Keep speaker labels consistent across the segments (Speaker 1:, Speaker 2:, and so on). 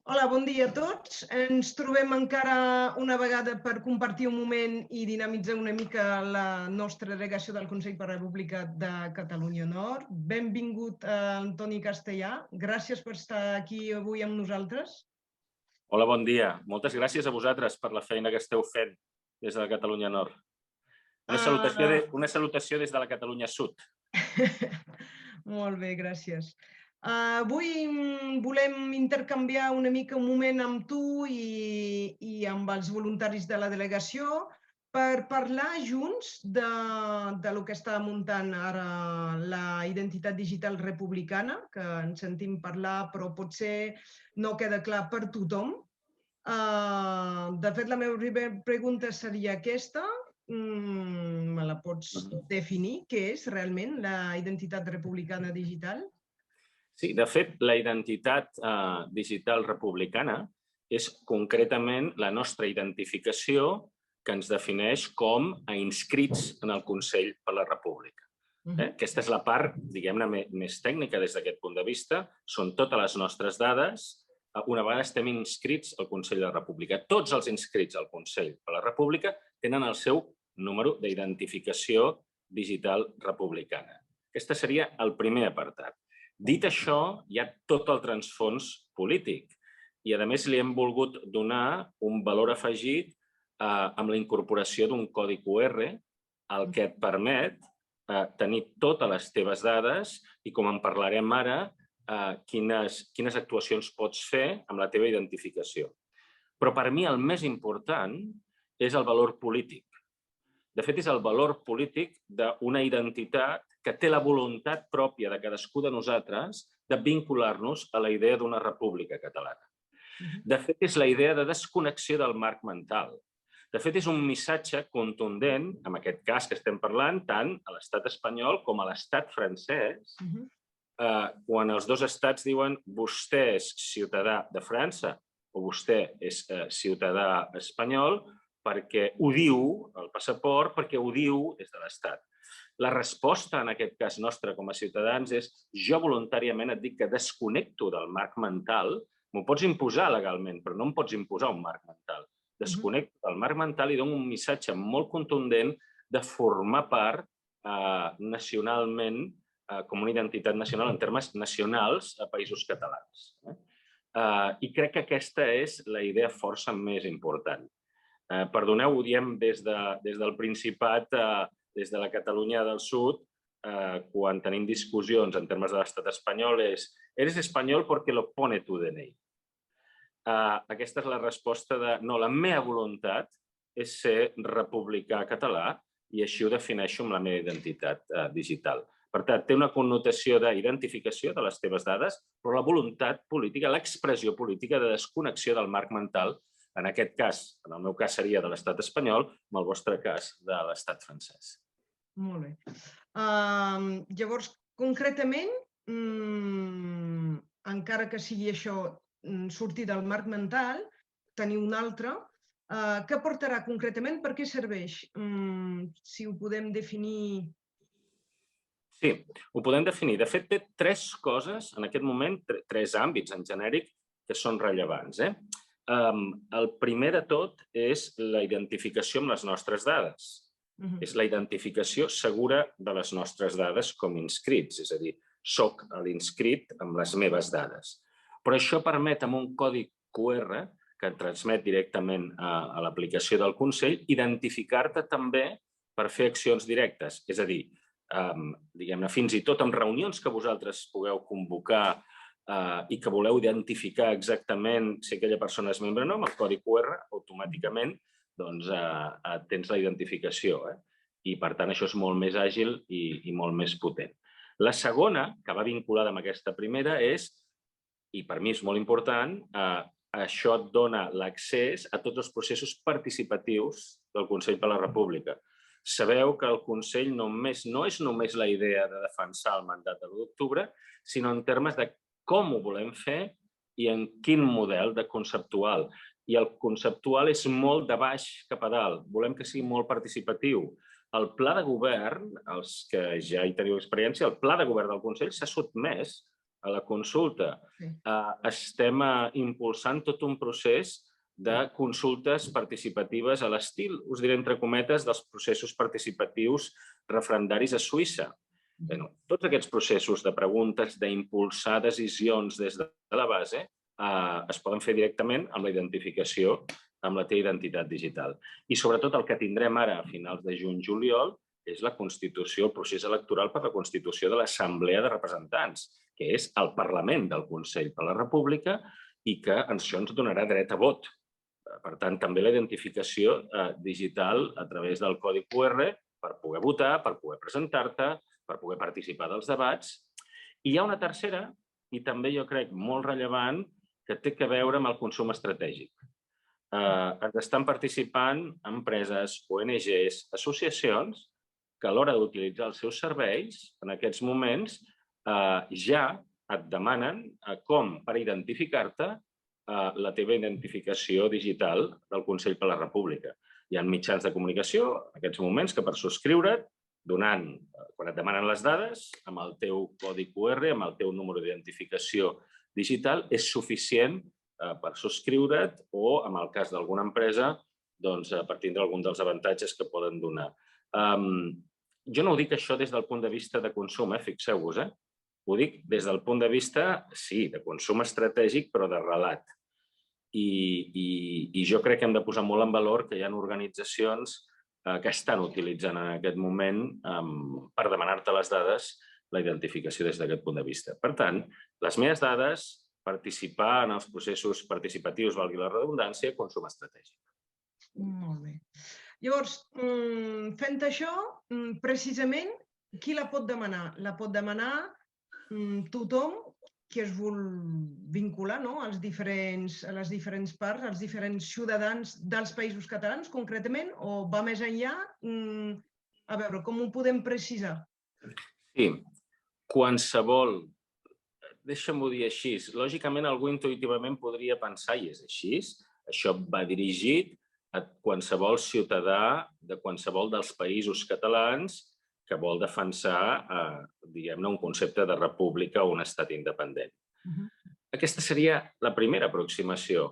Speaker 1: Hola, bon dia a tots. Ens trobem encara una vegada per compartir un moment i dinamitzar una mica la nostra delegació del Consell per la República de Catalunya Nord. Benvingut a Antoni Castellà. Gràcies per estar aquí avui amb nosaltres.
Speaker 2: Hola, bon dia. Moltes gràcies a vosaltres per la feina que esteu fent des de la Catalunya Nord. Una salutació des de la Catalunya Sud.
Speaker 1: Molt bé, gràcies. Avui volem intercanviar una mica un moment amb tu i amb els voluntaris de la delegació per parlar junts de lo que està muntant ara la identitat digital republicana, que en sentim parlar però potser no queda clar per tothom. De fet, la meva primera pregunta seria aquesta. Me la pots definir? Què és realment la identitat republicana digital?
Speaker 2: Sí, de fet, la identitat digital republicana és concretament la nostra identificació que ens defineix com a inscrits en el Consell per la República. Aquesta és la part, diguem-ne, més tècnica des d'aquest punt de vista. Són totes les nostres dades. Una vegada estem inscrits al Consell de la República. Tots els inscrits al Consell per la República tenen el seu número d'identificació digital republicana. Aquest seria el primer apartat. Dit això, hi ha tot el transfons polític i, a més, li hem volgut donar un valor afegit amb la incorporació d'un codi QR, el que et permet tenir totes les teves dades i, com en parlarem ara, quines actuacions pots fer amb la teva identificació. Però per mi el més important és el valor polític. De fet, és el valor polític d'una identitat que té la voluntat pròpia de cadascú de nosaltres de vincular-nos a la idea d'una república catalana. De fet, és la idea de desconnexió del marc mental. De fet, és un missatge contundent, en aquest cas que estem parlant, tant a l'estat espanyol com a l'estat francès, quan els dos estats diuen vostè és ciutadà de França o vostè és ciutadà espanyol, perquè ho diu el passaport, perquè ho diu des de l'Estat. La resposta, en aquest cas nostre com a ciutadans, és jo voluntàriament et dic que desconnecto del marc mental, m'ho pots imposar legalment, però no em pots imposar un marc mental. Desconnecto del marc mental i dono un missatge molt contundent de formar part nacionalment com una identitat nacional en termes nacionals a països catalans. I crec que aquesta és la idea força més important. Perdoneu, ho diem des del Principat, des de la Catalunya del Sud, quan tenim discussions en termes de l'estat espanyol, és «eres espanyol porque lo pone tu DNI». Aquesta és la resposta de «no, la meva voluntat és ser republicà català i així ho defineixo amb la meva identitat digital». Per tant, té una connotació d'identificació de les teves dades, però la voluntat política, l'expressió política de desconnexió del marc mental, en aquest cas, en el meu cas seria de l'estat espanyol, en el vostre cas de l'estat francès.
Speaker 1: Molt bé. Llavors, concretament, encara que sigui això sortir del marc mental, tenir un altre, què portarà concretament? Per què serveix? Si ho podem definir...
Speaker 2: Sí, ho podem definir. De fet, té tres coses, en aquest moment, tres àmbits en genèric que són rellevants. El primer de tot és la identificació amb les nostres dades. És la identificació segura de les nostres dades com inscrits, és a dir, soc l'inscrit amb les meves dades. Però això permet, amb un codi QR, que transmet directament a l'aplicació del Consell, identificar-te també per fer accions directes. És a dir, diguem-ne, fins i tot en reunions que vosaltres pugueu convocar i que voleu identificar exactament si aquella persona és membre o no, amb el codi QR, automàticament tens la identificació. I, per tant, això és molt més àgil i molt més potent. La segona, que va vinculada amb aquesta primera, és, i per mi és molt important, això et dona l'accés a tots els processos participatius del Consell per la República. Sabeu que el Consell no és només la idea de defensar el mandat de l'1 d'octubre, sinó en termes de com ho volem fer i en quin model de conceptual. I el conceptual és molt de baix cap a dalt. Volem que sigui molt participatiu. El pla de govern, els que ja hi teniu experiència, el pla de govern del Consell s'ha sotmès a la consulta. Estem impulsant tot un procés de consultes participatives a l'estil, us diré entre cometes, dels processos participatius referendaris a Suïssa. Tots aquests processos de preguntes, d'impulsar decisions des de la base, es poden fer directament amb la identificació, amb la teva identitat digital. I sobretot el que tindrem ara a finals de juny-juliol és la constitució, el procés electoral per la constitució de l'Assemblea de Representants, que és el Parlament del Consell per la República i que això ens donarà dret a vot. Per tant, també la identificació digital a través del codi QR per poder votar, per poder presentar-te, per poder participar dels debats. I hi ha una tercera, i també jo crec molt rellevant, que té a veure amb el consum estratègic. Ens estan participant empreses, ONGs, associacions, que a l'hora d'utilitzar els seus serveis, en aquests moments, ja et demanen com, per identificar-te, la teva identificació digital del Consell per la República. Hi ha mitjans de comunicació, en aquests moments, que per subscriure't, quan et demanen les dades, amb el teu codi QR, amb el teu número d'identificació digital, és suficient per subscriure't o, en el cas d'alguna empresa, per tindre algun dels avantatges que poden donar. Jo no ho dic això des del punt de vista de consum, fixeu-vos. Ho dic des del punt de vista, sí, de consum estratègic, però de relat. I jo crec que hem de posar molt en valor que hi ha organitzacions que estan utilitzant en aquest moment per demanar-te les dades la identificació des d'aquest punt de vista. Per tant, les meves dades, participar en els processos participatius, valgui la redundància, consum estratègic.
Speaker 1: Molt bé. Llavors, fent això, precisament, qui la pot demanar? La pot demanar tothom que es vol vincular a les diferents parts, als diferents ciutadans dels països catalans, concretament, o va més enllà? A veure, com ho podem precisar?
Speaker 2: Sí, qualsevol, deixa'm-ho dir així, lògicament algú intuïtivament podria pensar, i és així, això va dirigit a qualsevol ciutadà de qualsevol dels països catalans que vol defensar, diguem-ne, un concepte de república o un estat independent. Aquesta seria la primera aproximació,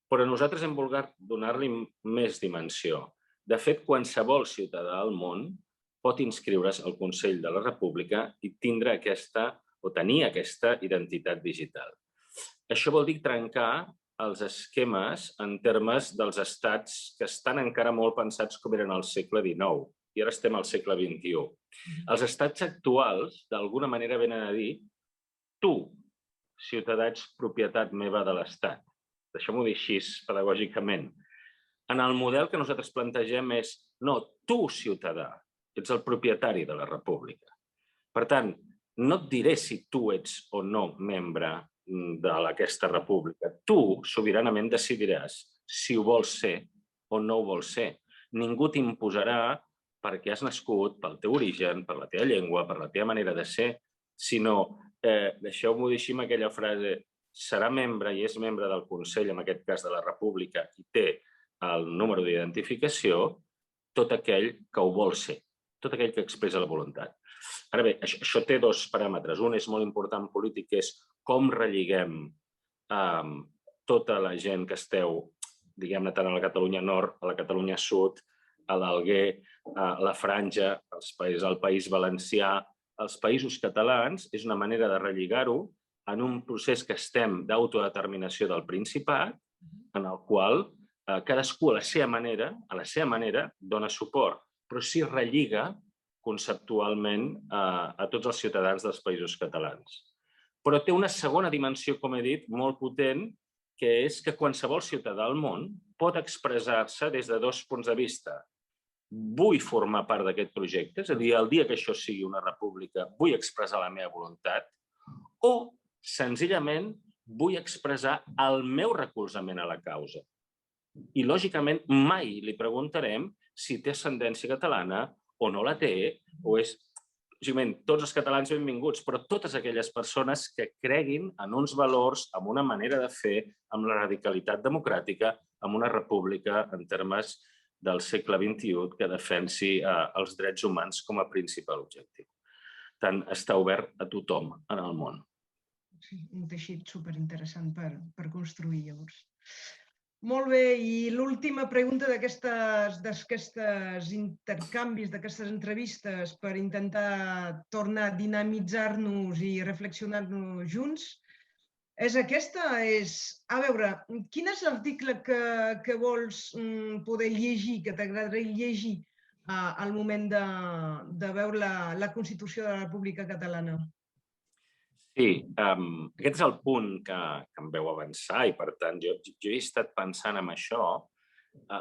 Speaker 2: però nosaltres hem volgut donar-li més dimensió. De fet, qualsevol ciutadà del món pot inscriure's al Consell de la República i tindre tenir aquesta identitat digital. Això vol dir trencar els esquemes en termes dels estats que estan encara molt pensats com eren al segle XIX. I ara estem al segle XXI. Els estats actuals, d'alguna manera, venen a dir tu, ciutadà, ets propietat meva de l'Estat. Deixem-ho dir així pedagògicament. En el model que nosaltres plantegem és no, tu, ciutadà, ets el propietari de la República. Per tant, no et diré si tu ets o no membre d'aquesta república. Tu, sobiranament, decidiràs si ho vols ser o no ho vols ser. Ningú t'imposarà perquè has nascut, pel teu origen, per la teva llengua, per la teva manera de ser, sinó, deixeu-m'ho dir així amb aquella frase, serà membre i és membre del Consell, en aquest cas de la República, i té el número d'identificació, tot aquell que ho vol ser, tot aquell que expressa la voluntat. Ara bé, això té dos paràmetres. Un és molt important polític, que és com relligem tota la gent que esteu, diguem-ne, tant a la Catalunya Nord, a la Catalunya Sud, a l'Alguer, a la Franja, al País Valencià, als Països Catalans, és una manera de relligar-ho en un procés que estem d'autodeterminació del Principat, en el qual cadascú a la seva manera dona suport, però s'hi relliga conceptualment a tots els ciutadans dels Països Catalans. Però té una segona dimensió, com he dit, molt potent, que és que qualsevol ciutadà del món pot expressar-se des de dos punts de vista. Vull formar part d'aquest projecte, és a dir, el dia que això sigui una república vull expressar la meva voluntat, o senzillament vull expressar el meu recolzament a la causa. I, lògicament, mai li preguntarem si té ascendència catalana o no la té, o és... Lògicament, tots els catalans benvinguts, però totes aquelles persones que creguin en uns valors, en una manera de fer, amb la radicalitat democràtica, en una república en termes del segle XXI que defensi els drets humans com a principal objectiu. Tant està obert a tothom en el món.
Speaker 1: Sí, un teixit superinteressant per construir, llavors. Molt bé, i l'última pregunta d'aquestes intercanvis, d'aquestes entrevistes, per intentar tornar a dinamitzar-nos i reflexionar-nos junts, és aquesta. A veure, quin és l'article que vols poder llegir, que t'agradaria llegir al moment de veure la Constitució de la República Catalana?
Speaker 2: Sí, aquest és el punt que em veu avançar i, per tant, jo he estat pensant en això.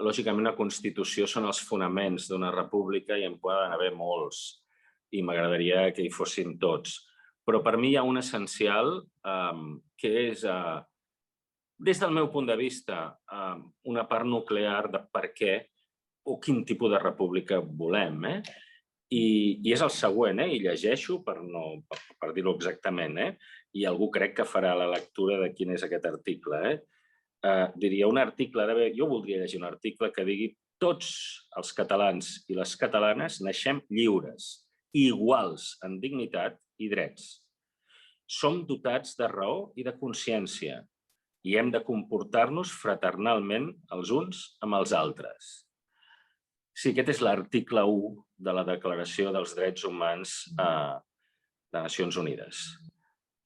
Speaker 2: Lògicament, la Constitució són els fonaments d'una república i en poden haver molts i m'agradaria que hi fossin tots. Però per mi hi ha un essencial que és, des del meu punt de vista, una part nuclear de per què o quin tipus de república volem. I és el següent, i llegeixo per dir-ho exactament, i algú crec que farà la lectura de quin és aquest article. Diria un article, jo voldria llegir un article que digui tots els catalans i les catalanes naixem lliures, iguals en dignitat i drets. Som dotats de raó i de consciència i hem de comportar-nos fraternalment els uns amb els altres. Sí, aquest és l'article 1 de la Declaració dels Drets Humans de Nacions Unides.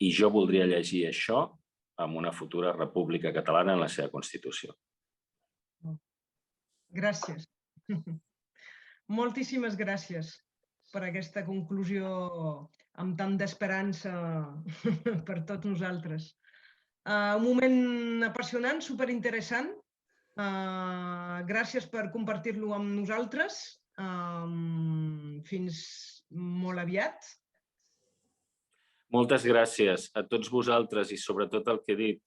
Speaker 2: I jo voldria llegir això en una futura república catalana en la seva Constitució.
Speaker 1: Gràcies. Moltíssimes gràcies per aquesta conclusió amb tant d'esperança per tots nosaltres. Un moment apassionant, superinteressant. Gràcies per compartir-lo amb nosaltres. Fins molt aviat.
Speaker 2: Moltes gràcies a tots vosaltres i sobretot el que he dit,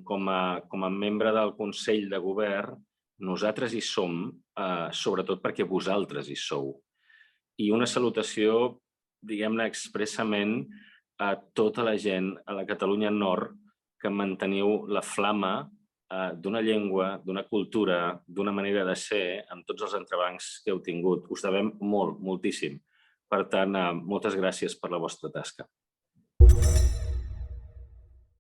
Speaker 2: com a membre del Consell de Govern, nosaltres hi som, sobretot perquè vosaltres hi sou. I una salutació, diguem-ne expressament, a tota la gent a la Catalunya Nord que manteniu la flama d'una llengua, d'una cultura, d'una manera de ser, amb tots els entrebancs que heu tingut. Us devem molt, moltíssim. Per tant, moltes gràcies per la vostra tasca.